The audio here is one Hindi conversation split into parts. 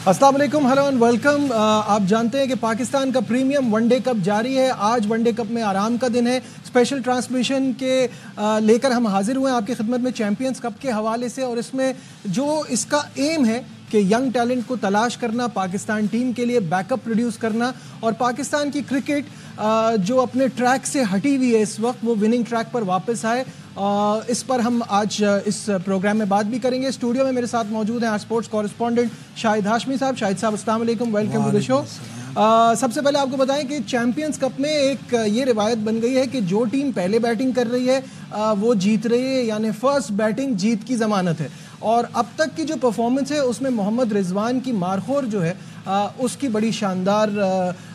अस्सलाम वालेकुम, हेलो एंड वेलकम। आप जानते हैं कि पाकिस्तान का प्रीमियम वनडे कप जारी है। आज वनडे कप में आराम का दिन है। स्पेशल ट्रांसमिशन के लेकर हम हाजिर हुए हैं आपकी खिदमत में चैंपियंस कप के हवाले से, और इसमें जो इसका एम है कि यंग टैलेंट को तलाश करना, पाकिस्तान टीम के लिए बैकअप प्रोड्यूस करना, और पाकिस्तान की क्रिकेट जो अपने ट्रैक से हटी हुई है इस वक्त, वो विनिंग ट्रैक पर वापस आए। इस पर हम आज इस प्रोग्राम में बात भी करेंगे। स्टूडियो में मेरे साथ मौजूद हैं आज स्पोर्ट्स कॉरेस्पॉन्डेंट शाहिद हाशमी साहब। शाहिद साहब अस्सलाम वालेकुम, वेलकम टू द शो। सबसे पहले आपको बताएं कि चैंपियंस कप में एक ये रिवायत बन गई है कि जो टीम पहले बैटिंग कर रही है वो जीत रही है, यानी फर्स्ट बैटिंग जीत की ज़मानत है। और अब तक की जो परफॉर्मेंस है उसमें मोहम्मद रिजवान की मारखोर जो है उसकी बड़ी शानदार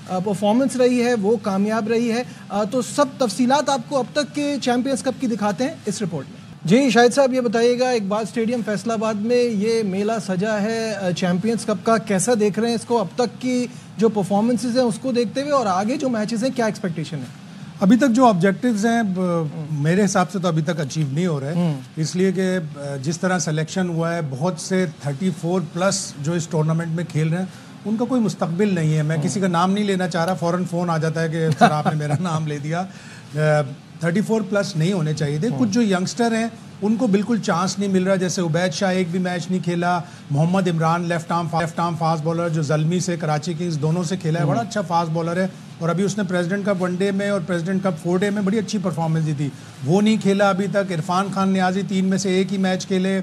परफॉर्मेंस रही है, वो कामयाब रही है। तो सब तफसीलात आपको अब तक के चैंपियंस कप की दिखाते हैं इस रिपोर्ट में। जी शाहिद साहब, ये बताइएगा, इकबाल स्टेडियम फैसलाबाद में ये मेला सजा है चैंपियंस कप का, कैसा देख रहे हैं इसको? अब तक की जो परफॉर्मेंसेज हैं उसको देखते हुए और आगे जो मैचेस हैं, क्या एक्सपेक्टेशन है? अभी तक जो ऑब्जेक्टिव्स हैं मेरे हिसाब से तो अभी तक अचीव नहीं हो रहे, इसलिए कि जिस तरह सिलेक्शन हुआ है, बहुत से 34 प्लस जो इस टूर्नामेंट में खेल रहे हैं उनका कोई मुस्तकबिल नहीं है। मैं किसी का नाम नहीं लेना चाह रहा, फ़ौरन फ़ोन आ जाता है कि सर आपने मेरा नाम ले दिया। 34 प्लस नहीं होने चाहिए थे। कुछ जो यंगस्टर हैं उनको बिल्कुल चांस नहीं मिल रहा, जैसे उबैद शाह एक भी मैच नहीं खेला, Mohammad Imran left arm fast bowler जो जल्मी से कराची किंग्स दोनों से खेला है, बड़ा अच्छा फास्ट बॉलर है, और अभी उसने प्रेसिडेंट कप वनडे में और प्रेसिडेंट कप 4 डे में बड़ी अच्छी परफॉर्मेंस दी थी, वो नहीं खेला अभी तक। इरफान खान नियाजी 3 में से 1 ही मैच खेले।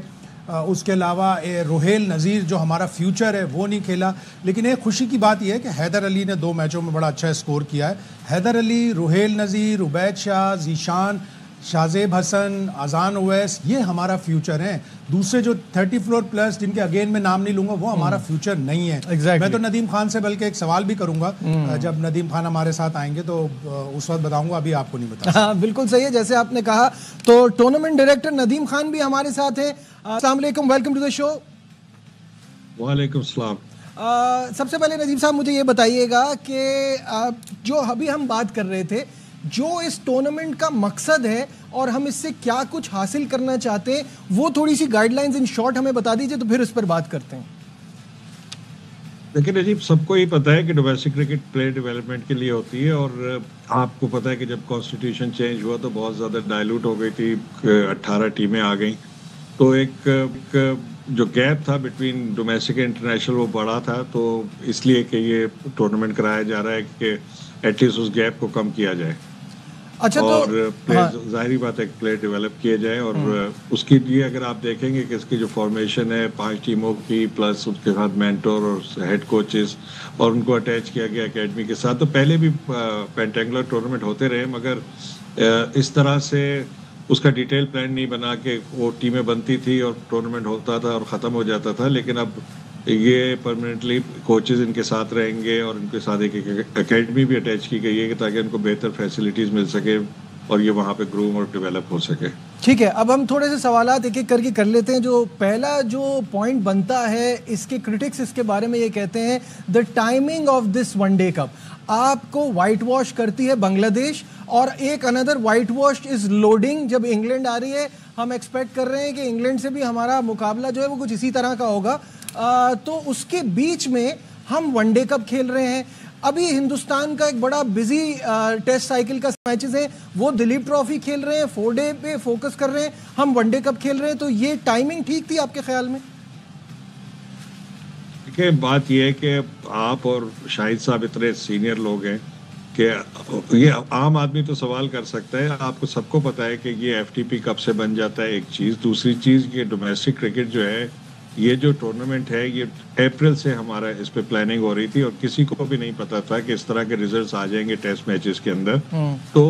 उसके अलावा रुहेल नज़ीर जो हमारा फ्यूचर है वो नहीं खेला। लेकिन एक खुशी की बात यह है कि हैदर अली ने 2 मैचों में बड़ा अच्छा स्कोर किया है। हैदर अली, रुहेल नज़ीर, उबैद शाह, जीशान, शाजेब हसन, अजान ओवैस, ये हमारा फ्यूचर है। दूसरे जो 34 प्लस जिनके अगेन में नाम नहीं लूंगा वो हमारा फ्यूचर नहीं है। exactly. मैं तो नदीम खान से बल्कि एक सवाल भी करूंगा जब नदीम खान हमारे साथ आएंगे तो उस वक्त बताऊंगा, अभी आपको नहीं बता। हाँ, बिल्कुल सही है जैसे आपने कहा। तो टूर्नामेंट डायरेक्टर नदीम खान भी हमारे साथ है। अस्सलाम वालेकुम, वेलकम टू द शो। वालेकुम सलाम। सबसे पहले नदीम साहब मुझे ये बताइएगा कि जो अभी हम बात कर रहे थे, जो इस टूर्नामेंट का मकसद है और हम इससे क्या कुछ हासिल करना चाहते हैं, वो थोड़ी सी गाइडलाइंस इन शॉर्ट हमें बता दीजिए, तो फिर इस पर बात करते हैं। लेकिन अजीब, सबको ही पता है कि डोमेस्टिक क्रिकेट प्लेयर डेवलपमेंट के लिए होती है, और आपको पता है कि जब कॉन्स्टिट्यूशन चेंज हुआ तो बहुत ज़्यादा डाइल्यूट हो गई थी, 18 टीमें आ गई, तो एक जो गैप था बिटवीन डोमेस्टिक एंड इंटरनेशनल वो बड़ा था, तो इसलिए कि ये टूर्नामेंट कराया जा रहा है कि एटलीस्ट उस गैप को कम किया जाए। अच्छा, और तो प्लेयर, जाहिर बात है प्लेयर डेवलप किए जाए, और उसके लिए अगर आप देखेंगे कि इसकी जो फॉर्मेशन है 5 टीमों की प्लस उसके साथ मेंटोर और हेड कोचेस, और उनको अटैच किया गया एकेडमी के साथ। तो पहले भी पेंटेंगुलर टूर्नामेंट होते रहे, मगर इस तरह से उसका डिटेल प्लान नहीं बना के वो टीमें बनती थी और टूर्नामेंट होता था और ख़त्म हो जाता था। लेकिन अब ये परमानेंटली कोचेस इनके साथ रहेंगे और इनके साथ एक एकेडमी भी अटैच की गई है ताकि इनको बेहतर फैसिलिटीज़ मिल सके और ये वहाँ पे ग्रूम और डेवलप हो सके। ठीक है, अब हम थोड़े से सवालात एक एक करके कर लेते हैं। जो पहला जो पॉइंट बनता है, इसके क्रिटिक्स इसके बारे में ये कहते हैं, the timing of this one day cup आपको वाइट वॉश करती है बांग्लादेश, और एक another white wash is loading जब इंग्लैंड आ रही है। हम एक्सपेक्ट कर रहे हैं कि इंग्लैंड से भी हमारा मुकाबला जो है वो कुछ इसी तरह का होगा। तो उसके बीच में हम वनडे कप खेल रहे हैं। अभी हिंदुस्तान का एक बड़ा बिजी टेस्ट साइकिल का मैचेस हैं, वो दिलीप ट्रॉफी खेल रहे हैं, 4 डे पे फोकस कर रहे हैं, हम वनडे कप खेल रहे हैं। तो ये टाइमिंग ठीक थी आपके ख्याल में? देखिए, बात यह है कि आप और शाहिद साहब इतने सीनियर लोग हैं कि ये आम आदमी तो सवाल कर सकता है। आपको सबको पता है कि ये FTP कब से बन जाता है, एक चीज़। दूसरी चीज़, ये डोमेस्टिक क्रिकेट जो है, ये जो टूर्नामेंट है, ये अप्रैल से हमारा इस पे प्लानिंग हो रही थी और किसी को भी नहीं पता था कि इस तरह के रिजल्ट्स आ जाएंगे टेस्ट मैचेस के अंदर। तो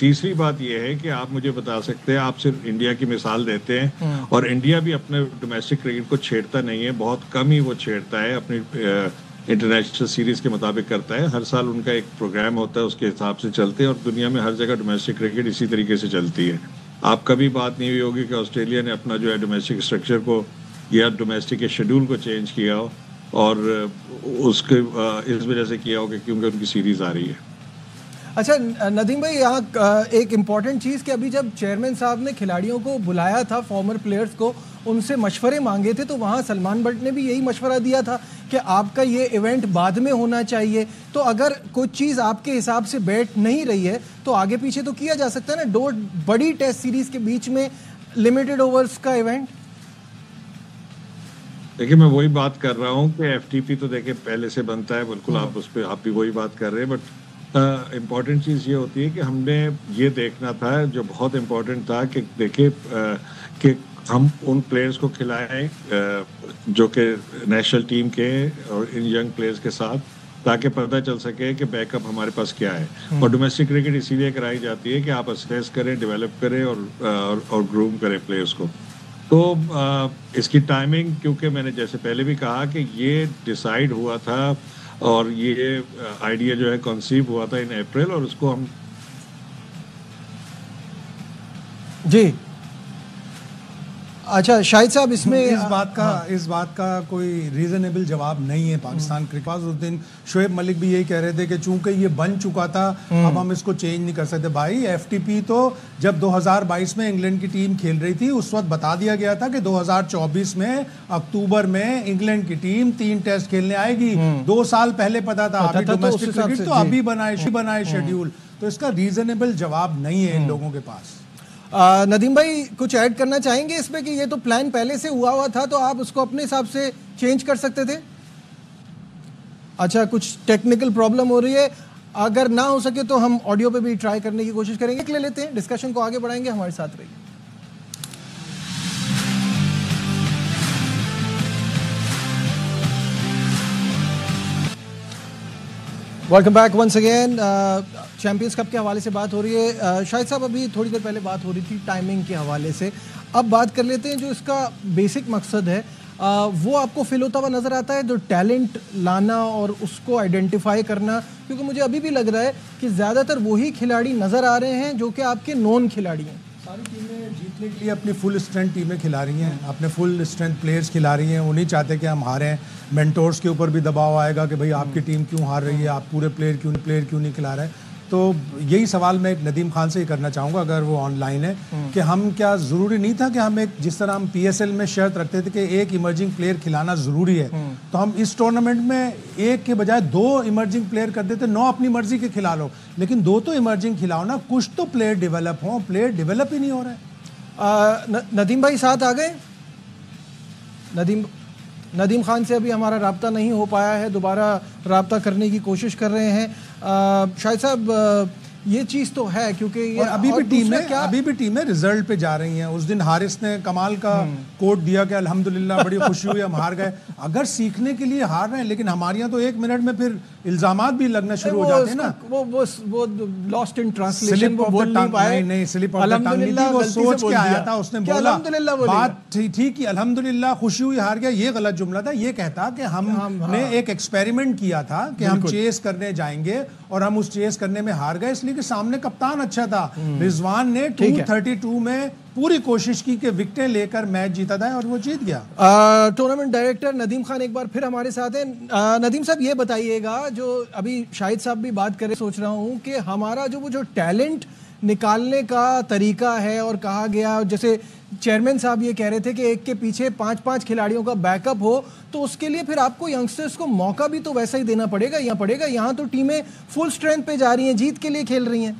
तीसरी बात ये है कि आप मुझे बता सकते हैं, आप सिर्फ इंडिया की मिसाल देते हैं, और इंडिया भी अपने डोमेस्टिक क्रिकेट को छेड़ता नहीं है, बहुत कम ही वो छेड़ता है, अपनी इंटरनेशनल सीरीज के मुताबिक करता है। हर साल उनका एक प्रोग्राम होता है, उसके हिसाब से चलते हैं, और दुनिया में हर जगह डोमेस्टिक क्रिकेट इसी तरीके से चलती है। आप कभी बात नहीं हुई होगी कि ऑस्ट्रेलिया ने अपना जो है डोमेस्टिक स्ट्रक्चर को या डोमेस्टिक के शेड्यूल को चेंज किया हो, और उसके इस वजह से किया हो कि क्योंकि उनकी सीरीज आ रही है। अच्छा नदीम भाई, यहाँ एक इम्पॉर्टेंट चीज़ कि अभी जब चेयरमैन साहब ने खिलाड़ियों को बुलाया था, फॉर्मर प्लेयर्स को, उनसे मशवरे मांगे थे, तो वहाँ सलमान बट ने भी यही मशवरा दिया था कि आपका ये इवेंट बाद में होना चाहिए। तो अगर कोई चीज़ आपके हिसाब से बैठ नहीं रही है तो आगे पीछे तो किया जा सकता है ना, 2 बड़ी टेस्ट सीरीज के बीच में लिमिटेड ओवर्स का इवेंट। देखिए, मैं वही बात कर रहा हूँ कि एफटीपी तो देखिए पहले से बनता है, बिल्कुल आप उस पर आप भी वही बात कर रहे हैं, बट इम्पॉर्टेंट चीज़ ये होती है कि हमने ये देखना था, जो बहुत इम्पोर्टेंट था कि देखिए कि हम उन प्लेयर्स को खिलाएं जो कि नेशनल टीम के और इन यंग प्लेयर्स के साथ, ताकि पता चल सके कि बैकअप हमारे पास क्या है। और डोमेस्टिक क्रिकेट इसीलिए कराई जाती है कि आप असेस करें, डेवलप करें और ग्रूम करें प्लेयर्स को। तो इसकी टाइमिंग, क्योंकि मैंने जैसे पहले भी कहा कि ये डिसाइड हुआ था और ये आइडिया जो है कंसीव हुआ था इन अप्रैल, और उसको हम जी। अच्छा शाहिद साहब, इसमें इस बात का कोई रीजनेबल जवाब नहीं है पाकिस्तान क्रिकेट पास। उस दिन शोएब मलिक भी यही कह रहे थे कि चूंकि ये बन चुका था अब हम इसको चेंज नहीं कर सकते। भाई एफटीपी तो जब 2022 में इंग्लैंड की टीम खेल रही थी उस वक्त बता दिया गया था कि 2024 में अक्टूबर में इंग्लैंड की टीम 3 टेस्ट खेलने आएगी। 2 साल पहले पता था। अभी डोमेस्टिक क्रिकेट तो अभी बनाए शेड्यूल, तो इसका रीजनेबल जवाब नहीं है इन लोगों के पास। नदीम भाई कुछ ऐड करना चाहेंगे इसमें कि ये तो प्लान पहले से हुआ था, तो आप उसको अपने हिसाब से चेंज कर सकते थे? अच्छा, कुछ टेक्निकल प्रॉब्लम हो रही है, अगर ना हो सके तो हम ऑडियो पे भी ट्राई करने की कोशिश करेंगे। ले लेते हैं, डिस्कशन को आगे बढ़ाएंगे, हमारे साथ रहिए। Welcome back once again. Champions cup के हवाले से बात हो रही है। शाहिद साहब, अभी थोड़ी देर पहले बात हो रही थी टाइमिंग के हवाले से, अब बात कर लेते हैं जो इसका बेसिक मकसद है। वो आपको फील होता हुआ नज़र आता है, जो टैलेंट लाना और उसको आइडेंटिफाई करना, क्योंकि मुझे अभी भी लग रहा है कि ज़्यादातर वही खिलाड़ी नज़र आ रहे हैं जो कि आपके नॉन खिलाड़ी हैं। सारी टीमें जीतने के लिए अपनी फुल स्ट्रेंथ टीमें खिला रही हैं, अपने फुल स्ट्रेंथ प्लेयर्स खिला रही हैं। वो नहीं चाहते कि हम हारें। मेंटोर्स के ऊपर भी दबाव आएगा कि भाई आपकी टीम क्यों हार रही है, आप पूरे प्लेयर क्यों नहीं खिला रहे। तो यही सवाल मैं एक नदीम खान से ही करना चाहूँगा, अगर वो ऑनलाइन है, कि हम क्या ज़रूरी नहीं था कि हम एक, जिस तरह हम पीएसएल में शर्त रखते थे कि एक इमर्जिंग प्लेयर खिलाना ज़रूरी है, तो हम इस टूर्नामेंट में एक के बजाय 2 इमर्जिंग प्लेयर कर देते। 9 अपनी मर्जी के खिला लो, लेकिन 2 तो इमर्जिंग खिलाओ ना, कुछ तो प्लेयर डेवलप हो। प्लेयर डेवलप ही नहीं हो रहा है। नदीम भाई साथ आ गए? नदीम खान से अभी हमारा राब्ता नहीं हो पाया है, दोबारा राब्ता करने की कोशिश कर रहे हैं। शाहिद साहब, ये चीज़ तो है क्योंकि ये अभी भी टीमें रिजल्ट पे जा रही हैं। उस दिन हारिस ने कमाल का कोट दिया कि अल्हम्दुलिल्लाह, बड़ी खुशी हुई हम हार गए। अगर सीखने के लिए हार रहे हैं, लेकिन हमारे यहाँ तो 1 मिनट में फिर इल्जामात भी लगना शुरू हो जाते हैं ना। वो लॉस्ट इन ट्रांसलेशन, वो बोल नहीं पाए। नहीं, स्लिप ऑफ द टंग नहीं थी, वो सोच के आया था। उसने बोला बात ठीक कि अल्हम्दुलिल्लाह खुशी हुई हार गया, ये गलत जुमला था। ये कहता कि हमने एक एक्सपेरिमेंट किया था कि हम चेस करने जाएंगे और हम उस चेस करने में हार गए, इसलिए कि सामने कप्तान अच्छा था। रिजवान ने 232 में पूरी कोशिश की कि विकेटें लेकर मैच जीता था और वो जीत गया। टूर्नामेंट डायरेक्टर नदीम खान एक बार फिर हमारे साथ हैं। नदीम साहब, ये बताइएगा, जो अभी शाहिद साहब भी बात करें, सोच रहा हूँ कि हमारा जो टैलेंट निकालने का तरीका है, और कहा गया, जैसे चेयरमैन साहब ये कह रहे थे कि एक के पीछे 5-5 खिलाड़ियों का बैकअप हो, तो उसके लिए फिर आपको यंगस्टर्स को मौका भी तो वैसा ही देना पड़ेगा। यहाँ तो टीमें फुल स्ट्रेंथ पे जा रही हैं, जीत के लिए खेल रही हैं।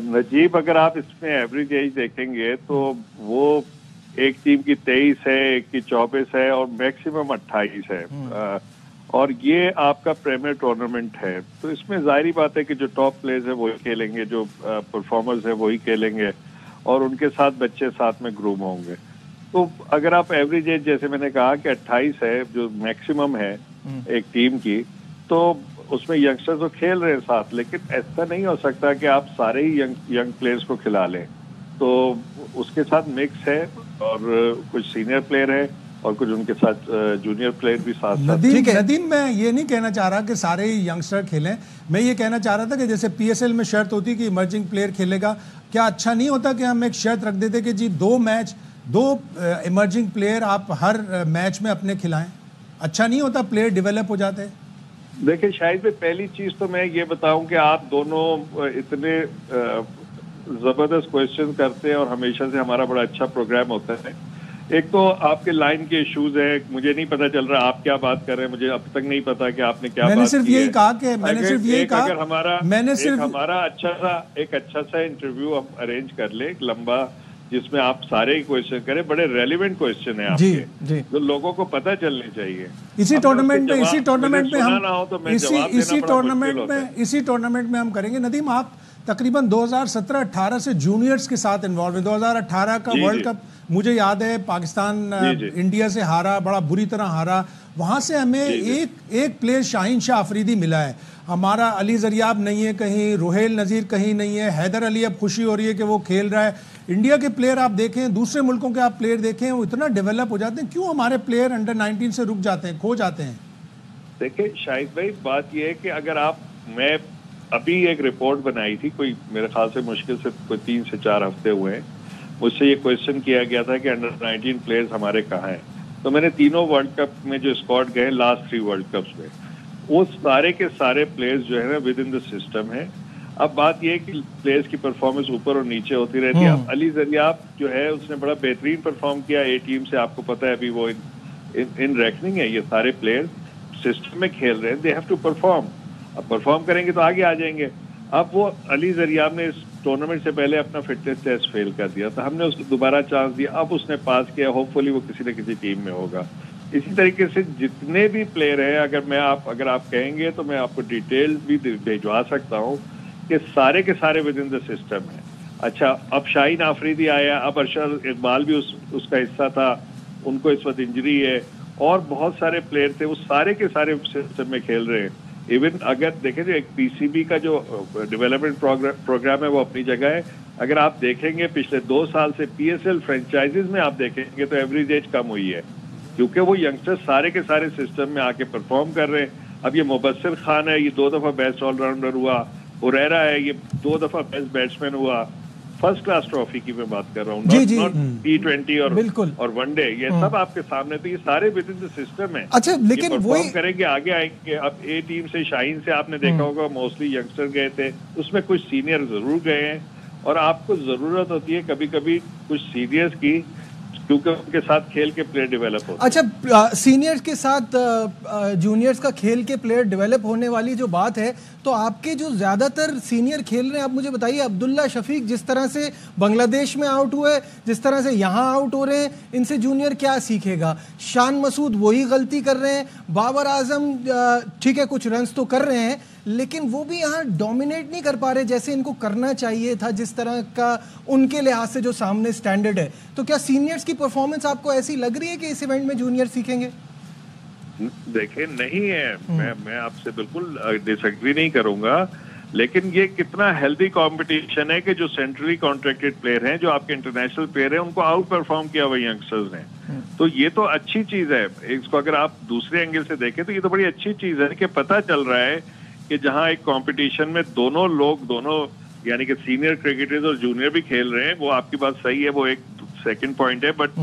नजीब, अगर आप इसमें एवरेज एज देखेंगे तो वो एक टीम की 23 है, एक की 24 है और मैक्सिमम 28 है। और ये आपका प्रीमियर टूर्नामेंट है, तो इसमें जाहिर बात है कि जो टॉप प्लेयर्स है वही खेलेंगे, जो परफॉर्मर्स है वही खेलेंगे, और उनके साथ बच्चे साथ में ग्रूम होंगे। तो अगर आप एवरेज एज, जैसे मैंने कहा कि 28 है जो मैक्सिमम है एक टीम की, तो उसमें यंगस्टर्स तो खेल रहे हैं साथ, लेकिन ऐसा नहीं हो सकता कि आप सारे ही यंग प्लेयर्स को खिला लें। तो उसके साथ मिक्स है, और कुछ सीनियर प्लेयर है और कुछ उनके साथ जूनियर प्लेयर भी साथ नदीम, मैं ये नहीं कहना चाह रहा कि सारे ही यंगस्टर खेलें। मैं ये कहना चाह रहा था कि जैसे पीएसएल में शर्त होती कि इमर्जिंग प्लेयर खेलेगा, क्या अच्छा नहीं होता कि हम एक शर्त रख देते कि जी 2 इमर्जिंग प्लेयर आप हर मैच में अपने खिलाएं? अच्छा नहीं होता? प्लेयर डेवलप हो जाते हैं। देखिए शायद पहली चीज तो मैं ये बताऊं कि आप दोनों इतने जबरदस्त क्वेश्चन करते हैं और हमेशा से हमारा बड़ा अच्छा प्रोग्राम होता है। एक तो आपके लाइन के इश्यूज है, मुझे नहीं पता चल रहा आप क्या बात कर रहे हैं, मुझे अब तक नहीं पता कि आपने क्या मैंने बात सिर्फ की यही है। कहा कि मैंने सिर्फ यही कहा अगर हमारा मैंने सिर्फ हमारा अच्छा सा इंटरव्यू हम अरेंज कर ले, एक लंबा, जिसमें आप सारे क्वेश्चन करें, बड़े रेलिवेंट क्वेश्चन है आपके जो लोगों को पता चलने चाहिए। इसी टूर्नामेंट में इसी टूर्नामेंट में हम करेंगे। नदीम, आप तकरीबन 2017-18 से जूनियर्स के साथ इन्वॉल्व है। 2018 का वर्ल्ड कप मुझे याद है, पाकिस्तान इंडिया से हारा, बड़ा बुरी तरह हारा। वहां से हमें एक प्लेयर शाहीन शाह अफरीदी मिला है। हमारा अली जरियाब नहीं है कहीं, रुहेल नज़ीर कहीं नहीं है, हैदर अली अब खुशी हो रही है कि वो खेल रहा है। इंडिया के प्लेयर आप देखें, दूसरे मुल्कों के आप प्लेयर देखें, वो इतना डेवलप हो जाते हैं। क्यों हमारे प्लेयर अंडर 19 से रुक जाते हैं, खो जाते हैं? देखिए शाहिद भाई, बात यह है कि अगर मैं अभी एक रिपोर्ट बनाई थी, कोई मेरे ख्याल से मुश्किल से कोई 3 से 4 हफ्ते हुए हैं, मुझसे ये क्वेश्चन किया गया था कि अंडर 19 प्लेयर्स हमारे कहाँ हैं। तो मैंने तीनों वर्ल्ड कप में जो स्क्वाड गए लास्ट 3 वर्ल्ड कप्स में, वो सारे के सारे प्लेयर्स जो है ना विद इन द सिस्टम है। अब बात यह है कि प्लेयर्स की परफॉर्मेंस ऊपर और नीचे होती रहती है। अली जरियाब जो है उसने बड़ा बेहतरीन परफॉर्म किया ए टीम से, आपको पता है अभी वो इन रैंकिंग है। ये सारे प्लेयर्स सिस्टम में खेल रहे हैं, दे हैव टू परफॉर्म। अब परफॉर्म करेंगे तो आगे आ जाएंगे। अब वो अली जरियाब ने इस टूर्नामेंट से पहले अपना फिटनेस टेस्ट फेल कर दिया, तो हमने उसको दोबारा चांस दिया, अब उसने पास किया, होपफुली वो किसी न किसी टीम में होगा। इसी तरीके से जितने भी प्लेयर हैं, अगर आप कहेंगे तो मैं आपको डिटेल भी भिजवा सकता हूँ कि सारे के सारे विद इन द सिस्टम है। अच्छा, अब शाहीन आफरीदी आया, अब अरशद इकबाल भी उसका हिस्सा था, उनको इस वक्त इंजरी है, और बहुत सारे प्लेयर थे, वो सारे के सारे सिस्टम में खेल रहे हैं। इवन अगर देखें जो एक पीसीबी का जो डेवलपमेंट प्रोग्राम है वो अपनी जगह है। अगर आप देखेंगे पिछले 2 साल से पीएसएल फ्रेंचाइजीज में आप देखेंगे तो एवरेज एज कम हुई है, क्योंकि वो यंगस्टर्स सारे के सारे सिस्टम में आके परफॉर्म कर रहे हैं। अब ये मुबस्सिर खान है, ये 2 दफा बेस्ट ऑलराउंडर हुआ। हुरैरा है, ये 2 दफा बेस्ट बैट्समैन हुआ। फर्स्ट क्लास ट्रॉफी की मैं बात कर रहा हूँ, नॉट T20 और वनडे, ये सब आपके सामने। तो ये सारे विद इन द सिस्टम है। अच्छा, लेकिन वही करेंगे, आगे आएंगे। अब ए टीम से शाहीन से आपने देखा होगा मोस्टली यंगस्टर गए थे, उसमें कुछ सीनियर जरूर गए हैं, और आपको जरूरत होती है कभी कभी कुछ सीनियर्स की, क्योंकि उनके साथ खेल के प्लेयर डेवलप होते हैं। अच्छा, सीनियर्स के साथ जूनियर्स का खेल के प्लेयर डेवलप होने वाली जो बात है, तो आपके जो ज्यादातर सीनियर खेल रहे हैं, आप मुझे बताइए, अब्दुल्ला शफीक जिस तरह से बांग्लादेश में आउट हुए, जिस तरह से यहाँ आउट हो रहे हैं, इनसे जूनियर क्या सीखेगा? शान मसूद वही गलती कर रहे हैं, बाबर आजम ठीक है कुछ रन्स तो कर रहे हैं, लेकिन वो भी यहाँ डोमिनेट नहीं कर पा रहे जैसे इनको करना चाहिए था, जिस तरह का उनके लिहाज से जो सामने स्टैंडर्ड है। तो क्या सीनियर्स की परफॉर्मेंस आपको ऐसी लग रही है कि इस इवेंट में जूनियर सीखेंगे? देखिए नहीं है, मैं आपसे बिल्कुल डिसएग्री नहीं करूंगा, लेकिन ये कितना हेल्दी कंपटीशन है कि जो सेंट्रली कॉन्ट्रैक्टेड प्लेयर हैं, जो आपके इंटरनेशनल प्लेयर हैं, उनको आउट परफॉर्म किया हुआ यंगस्टर्स ने। तो ये तो अच्छी चीज है। इसको अगर आप दूसरे एंगल से देखें तो ये तो बड़ी अच्छी चीज है कि पता चल रहा है कि जहां एक कंपटीशन में दोनों यानी कि सीनियर क्रिकेटर्स और जूनियर भी खेल रहे हैं, वो आपकी बात सही है, वो एक सेकंड पॉइंट है। बट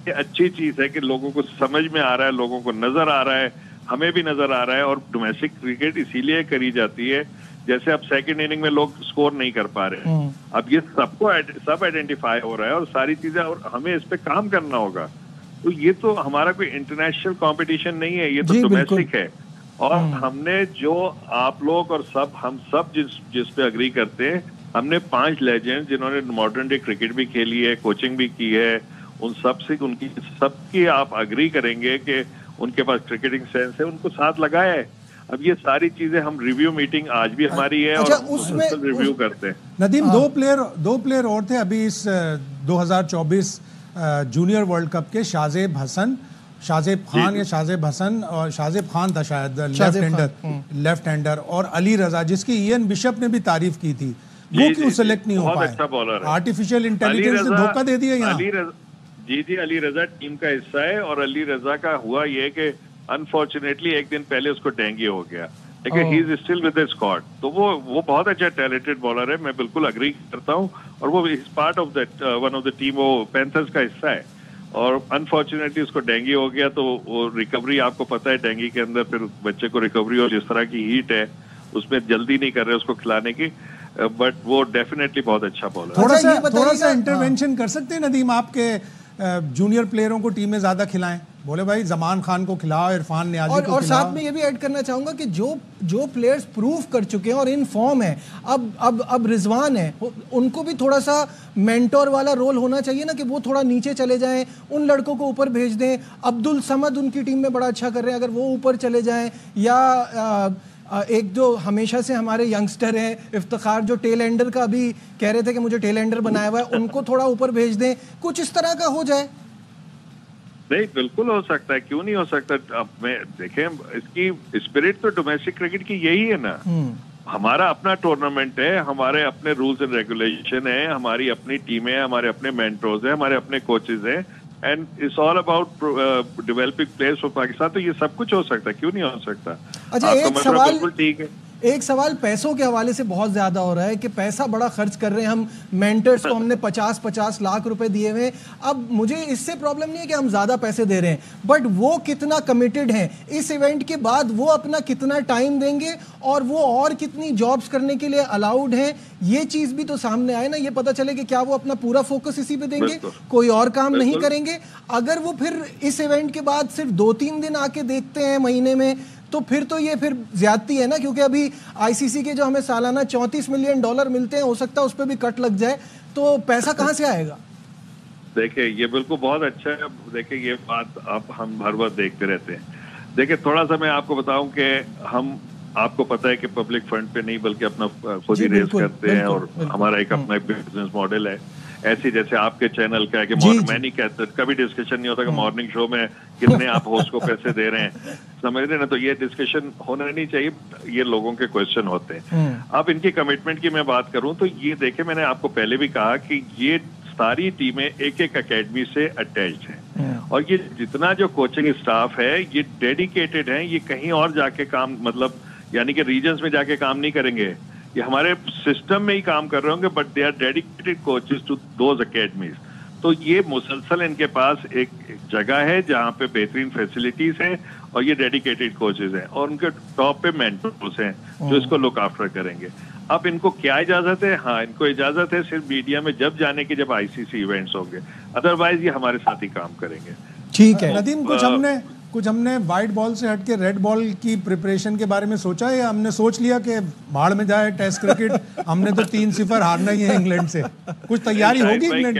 ये अच्छी चीज है कि लोगों को समझ में आ रहा है, लोगों को नजर आ रहा है, हमें भी नजर आ रहा है। और डोमेस्टिक क्रिकेट इसीलिए करी जाती है, जैसे अब सेकंड इनिंग में लोग स्कोर नहीं कर पा रहे हैं, अब ये सब आइडेंटिफाई हो रहा है और सारी चीजें, और हमें इस पे काम करना होगा। तो ये तो हमारा कोई इंटरनेशनल कंपटीशन नहीं है, ये तो डोमेस्टिक है। और हमने जो आप लोग और हम सब जिस पे अग्री करते हैं, हमने 5 लेजेंड जिन्होंने मॉडर्न डे क्रिकेट भी खेली है, कोचिंग भी की है, उन सब से सबकी आप अग्री करेंगे कि उनके पास क्रिकेटिंग सेंस है, उनको साथ लगाया है। अब ये सारी चीजें हम रिव्यू मीटिंग आज भी हमारी है, अच्छा, और उसमें रिव्यू करते हैं। नदीम, दो प्लेयर और थे अभी इस 2024 जूनियर वर्ल्ड कप के, शाजेब खान या शाजेब हसन, और शाजेब खान था शायद, लेफ्ट हैंडर, और अली रजा, जिसकी ईएन बिशप ने भी तारीफ की थी। वो क्यों सेलेक्ट नहीं हो पाए? अच्छा बॉलर है, आर्टिफिशियल इंटेलिजेंस ने धोखा दे दिया यहाँ। जी, अली रजा टीम का हिस्सा है, और अली रजा का हुआ ये कि अनफॉर्चुनेटली एक दिन पहले उसको डेंगू हो गया, लेकिन he is still with the squad. तो वो बहुत अच्छा टैलेंटेड बॉलर है, मैं बिल्कुल अग्री करता हूँ, और वो is part of that one of the team, वो पैंथर्स का हिस्सा है। और अनफॉर्चुनेटली उसको डेंगू हो गया, तो वो रिकवरी आपको पता है डेंगू के अंदर फिर बच्चे को रिकवरी और जिस तरह की हीट है उसमें जल्दी नहीं कर रहे उसको खिलाने की, बट वो डेफिनेटली बहुत अच्छा बॉलर है। थोड़ा सा इंटरवेंशन कर सकते हैं नदीम, आपके जूनियर प्लेयरों को टीम में ज्यादा खिलाएं, बोले भाई जमान खान को खिलाओ, इरफान नियाजी को और खिलाओ। साथ में ये भी ऐड करना चाहूंगा कि जो प्लेयर्स प्रूव कर चुके हैं और इन फॉर्म है, अब रिजवान है, उनको भी थोड़ा सा मेंटोर वाला रोल होना चाहिए ना, कि वो थोड़ा नीचे चले जाएं, उन लड़कों को ऊपर भेज दें। अब्दुल समद उनकी टीम में बड़ा अच्छा कर रहे हैं, अगर वो ऊपर चले जाएं, या एक जो हमेशा से हमारे यंगस्टर हैं इफ्तिखार, जो टेल एंडर का अभी कह रहे थे कि मुझे टेल एंडर बनाया हुआ है, उनको थोड़ा ऊपर भेज दें, कुछ इस तरह का हो जाए। नहीं, बिल्कुल हो सकता है, क्यों नहीं हो सकता। अब मैं देखें, इसकी स्पिरिट तो डोमेस्टिक क्रिकेट की यही है ना, हमारा अपना टूर्नामेंट है, हमारे अपने रूल्स एंड रेगुलेशन है, हमारी अपनी टीमें हैं, हमारे अपने मेंटर्स हैं, हमारे अपने कोचेज हैं, and it's all about developing players for Pakistan. तो ये सब कुछ हो सकता है, क्यों नहीं हो सकता। अच्छा, एक सवाल, बिल्कुल ठीक है। एक सवाल पैसों के हवाले से बहुत ज्यादा हो रहा है कि पैसा बड़ा खर्च कर रहे हैं हम, मेंटर्स को हमने 50-50 लाख रुपए दिए हुए। अब मुझे इससे प्रॉब्लम नहीं है कि हम ज्यादा पैसे दे रहे हैं, बट वो कितना कमिटेड हैं इस इवेंट के बाद, वो अपना कितना टाइम देंगे और वो और कितनी जॉब्स करने के लिए अलाउड हैं, ये चीज भी तो सामने आए ना, ये पता चले कि क्या वो अपना पूरा फोकस इसी पे देंगे, कोई और काम नहीं करेंगे। अगर वो फिर इस इवेंट के बाद सिर्फ 2-3 दिन आके देखते हैं महीने में, तो फिर तो ये फिर ज्यादती है ना, क्योंकि अभी आईसीसी के जो हमें सालाना $34 मिलियन मिलते हैं, हो सकता है उस पर भी कट लग जाए, तो पैसा कहां से आएगा। देखिए, ये बिल्कुल बहुत अच्छा है। देखिए, ये बात आप हम हर बार देखते रहते हैं। देखिए, थोड़ा सा मैं आपको बताऊं कि हम, आपको पता है कि पब्लिक फंड पे नहीं बल्कि अपना खुद ही रेस करते हैं, और हमारा एक अपना बिजनेस मॉडल है। ऐसे जैसे आपके चैनल का है कि मैं नहीं कहता, कभी डिस्कशन नहीं होता कि मॉर्निंग शो में कितने आप होस्ट को पैसे दे रहे हैं, समझ रहे ना, तो ये डिस्कशन होना नहीं चाहिए, ये लोगों के क्वेश्चन होते हैं। अब इनकी कमिटमेंट की मैं बात करूं तो ये देखे, मैंने आपको पहले भी कहा कि ये सारी टीमें एक एक अकेडमी से अटैच्ड हैं, और ये जितना जो कोचिंग स्टाफ है ये डेडिकेटेड है, ये कहीं और जाके काम, मतलब यानी कि रीजन्स में जाके काम नहीं करेंगे, ये हमारे सिस्टम में ही काम कर रहे होंगे, but they are dedicated coaches to those academies. तो ये मुसलसल इनके पास एक जगह है जहाँ पे बेहतरीन फैसिलिटीज हैं और ये डेडिकेटेड कोचेस हैं, और उनके टॉप पे मेंटर्स हैं जो इसको लुक आफ्टर करेंगे। अब इनको क्या इजाजत है? हाँ, इनको इजाजत है सिर्फ मीडिया में जब जाने की, जब आईसीसी इवेंट्स होंगे, अदरवाइज ये हमारे साथ ही काम करेंगे। ठीक है नदीम, कुछ हमने वाइट बॉल से हटके रेड बॉल की प्रिपरेशन के बारे में सोचा है, या हमने सोच लिया कि भाड़ में जाए टेस्ट क्रिकेट, हमने तो 3-0 हारना ही है इंग्लैंड से, कुछ तैयारी होगी इंग्लैंड?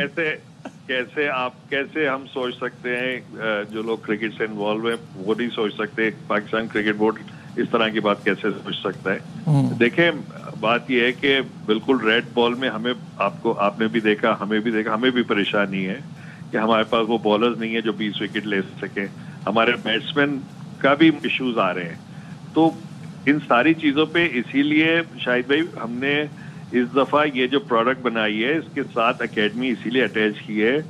कैसे हम सोच सकते हैं, जो लोग क्रिकेट से इन्वॉल्व हैं वो नहीं सोच सकते, पाकिस्तान क्रिकेट बोर्ड इस तरह की बात कैसे सोच सकता है। देखें, बात यह है कि बिल्कुल रेड बॉल में हमें, आपने भी देखा, हमें भी परेशानी है कि हमारे पास वो बॉलर्स नहीं है जो 20 विकेट ले सके, हमारे बैट्समैन का भी इश्यूज आ रहे हैं। तो इन सारी चीजों पे इसीलिए शाहिद भाई हमने इस दफा ये जो प्रोडक्ट बनाई है, इसके साथ एकेडमी इसीलिए अटैच की है,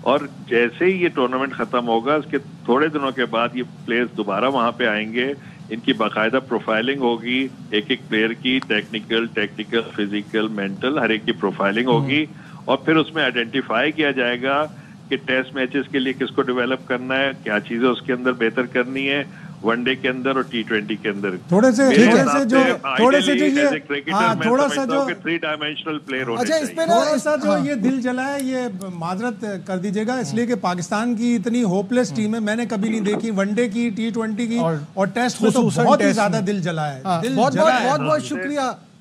और जैसे ही ये टूर्नामेंट खत्म होगा उसके थोड़े दिनों के बाद ये प्लेयर्स दोबारा वहां पे आएंगे, इनकी बाकायदा प्रोफाइलिंग होगी, एक एक प्लेयर की टेक्निकल, फिजिकल, मेंटल, हर एक की प्रोफाइलिंग होगी, और फिर उसमें आइडेंटिफाई किया जाएगा कि टेस्ट मैचेस के लिए किसको डेवलप करना है, क्या चीजें उसके अंदर बेहतर करनी है, वनडे के अंदर और T20 के अंदर। थोड़ा सा जो ये थोड़ा सा जो 3 डायमेंशनल प्लेयर होने चाहिए। इस पे थोड़ा सा जो ये दिल जला है, ये माजरत कर दीजिएगा, इसलिए कि पाकिस्तान की इतनी होपलेस टीम है, मैंने कभी नहीं देखी, वनडे की, T20 की और टेस्ट में तो बहुत ही ज्यादा दिल जला है।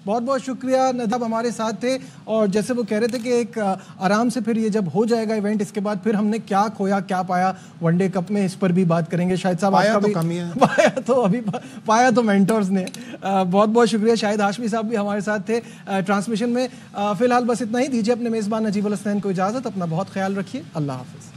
बहुत बहुत शुक्रिया नदाब, हमारे साथ थे, और जैसे वो कह रहे थे कि एक आराम से फिर ये जब हो जाएगा इवेंट, इसके बाद फिर हमने क्या खोया क्या पाया वनडे कप में, इस पर भी बात करेंगे। शाहिद साहब, पाया तो कमी है, पाया तो मेंटर्स ने। बहुत बहुत शुक्रिया। शाहिद हाशमी साहब भी हमारे साथ थे ट्रांसमिशन में। फिलहाल बस इतना ही, दीजिए अपने मेजबान नजीब अल हसनैन को इजाजत, अपना बहुत ख्याल रखिए, अल्लाह हाफिज।